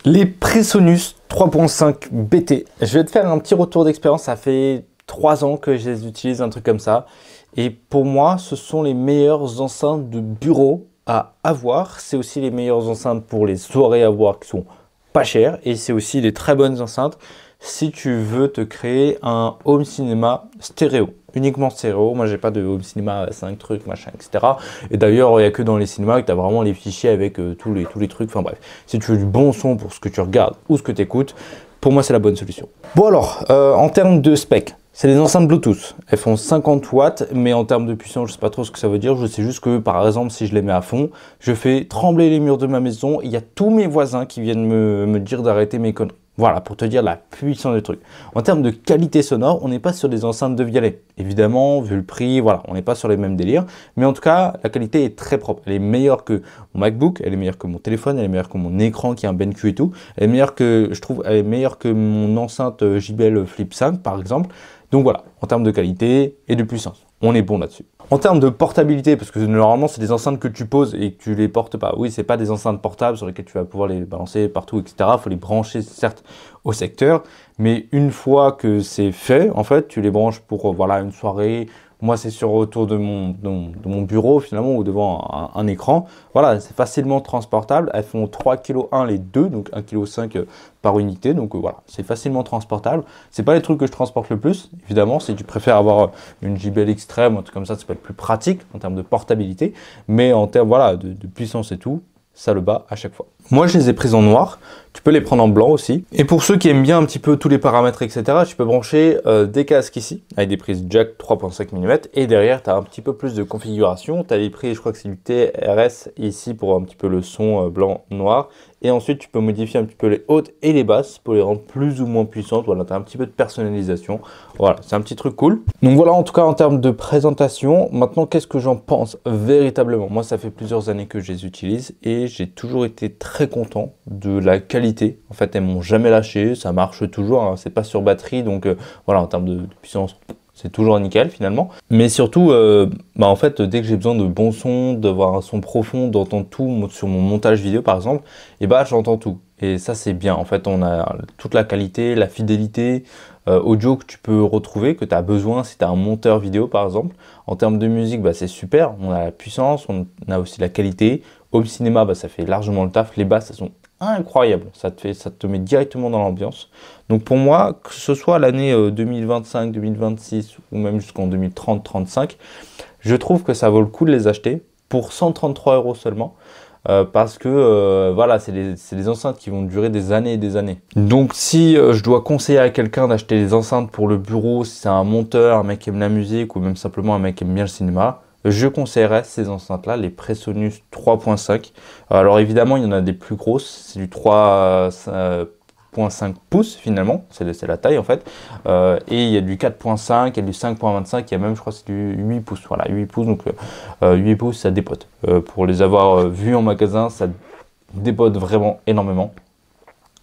Les Presonus 3.5 BT. Je vais te faire un petit retour d'expérience. Ça fait 3 ans que je les utilise, un truc comme ça. Et pour moi, ce sont les meilleures enceintes de bureau à avoir. C'est aussi les meilleures enceintes pour les soirées à avoir qui sont pas chères. Et c'est aussi les très bonnes enceintes si tu veux te créer un home cinéma stéréo. Uniquement stéréo. Moi, j'ai pas de home cinéma à 5 trucs, machin, etc. Et d'ailleurs, il n'y a que dans les cinémas que tu as vraiment les fichiers avec tous les trucs. Enfin bref, si tu veux du bon son pour ce que tu regardes ou ce que tu écoutes, pour moi, c'est la bonne solution. Bon alors, en termes de spec, c'est des enceintes Bluetooth. Elles font 50 watts, mais en termes de puissance, je ne sais pas trop ce que ça veut dire. Je sais juste que, par exemple, si je les mets à fond, je fais trembler les murs de ma maison. Il y a tous mes voisins qui viennent me dire d'arrêter mes conneries. Voilà, pour te dire la puissance du truc. En termes de qualité sonore, on n'est pas sur des enceintes de Vialet. Évidemment, vu le prix, voilà, on n'est pas sur les mêmes délires. Mais en tout cas, la qualité est très propre. Elle est meilleure que mon MacBook, elle est meilleure que mon téléphone, elle est meilleure que mon écran qui est un BenQ et tout. Elle est meilleure que, je trouve, elle est meilleure que mon enceinte JBL Flip 5, par exemple. Donc voilà, en termes de qualité et de puissance, on est bon là-dessus. En termes de portabilité, parce que normalement c'est des enceintes que tu poses et que tu les portes pas. Oui, c'est pas des enceintes portables sur lesquelles tu vas pouvoir les balancer partout, etc. Il faut les brancher certes au secteur, mais une fois que c'est fait, en fait, tu les branches pour voilà une soirée. Moi, c'est sur autour de mon bureau finalement ou devant un écran. Voilà, c'est facilement transportable. Elles font 3,1 kg les deux, donc 1,5 kg par unité. Donc voilà, c'est facilement transportable. C'est pas les trucs que je transporte le plus, évidemment. Si tu préfères avoir une JBL Extreme, un truc comme ça peut être plus pratique en termes de portabilité. Mais en termes voilà, de puissance et tout, ça le bat à chaque fois. Moi, je les ai prises en noir. Tu peux les prendre en blanc aussi. Et pour ceux qui aiment bien un petit peu tous les paramètres, etc., tu peux brancher des casques ici, avec des prises jack 3.5 mm. Et derrière, tu as un petit peu plus de configuration. Tu as les prises, je crois que c'est du TRS ici pour un petit peu le son blanc-noir. Et ensuite, tu peux modifier un petit peu les hautes et les basses pour les rendre plus ou moins puissantes. Voilà, tu as un petit peu de personnalisation. Voilà, c'est un petit truc cool. Donc voilà, en tout cas, en termes de présentation. Maintenant, qu'est-ce que j'en pense véritablement? Moi, ça fait plusieurs années que je les utilise et j'ai toujours été très content de la qualité. En fait, elles m'ont jamais lâché, ça marche toujours, hein. C'est pas sur batterie, donc voilà, en termes de puissance, c'est toujours nickel finalement. Mais surtout, en fait, dès que j'ai besoin de bon son, d'avoir un son profond, d'entendre tout sur mon montage vidéo par exemple, et bah j'entends tout. Et ça c'est bien, en fait on a toute la qualité, la fidélité audio que tu peux retrouver, que tu as besoin si tu as un monteur vidéo par exemple. En termes de musique, bah, c'est super, on a la puissance, on a aussi la qualité. Home cinéma, bah, ça fait largement le taf, les basses elles sont incroyables, ça te met directement dans l'ambiance. Donc pour moi, que ce soit l'année 2025, 2026 ou même jusqu'en 2030-35, je trouve que ça vaut le coup de les acheter pour 133 € seulement. Parce que voilà, c'est des enceintes qui vont durer des années et des années. Donc si je dois conseiller à quelqu'un d'acheter des enceintes pour le bureau, si c'est un monteur, un mec qui aime la musique ou même simplement un mec qui aime bien le cinéma, je conseillerais ces enceintes-là, les Presonus 3.5. Alors évidemment, il y en a des plus grosses, c'est du 3.5 pouces finalement, c'est la taille en fait. Et il y a du 4.5, il y a du 5.25, il y a même, je crois, c'est du 8 pouces. Voilà, 8 pouces, donc 8 pouces, ça dépote. Pour les avoir vus en magasin, ça dépote vraiment énormément.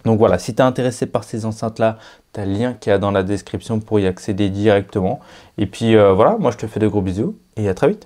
Donc voilà, si tu es intéressé par ces enceintes-là, tu as le lien qui est dans la description pour y accéder directement. Et puis voilà, moi je te fais de gros bisous et à très vite.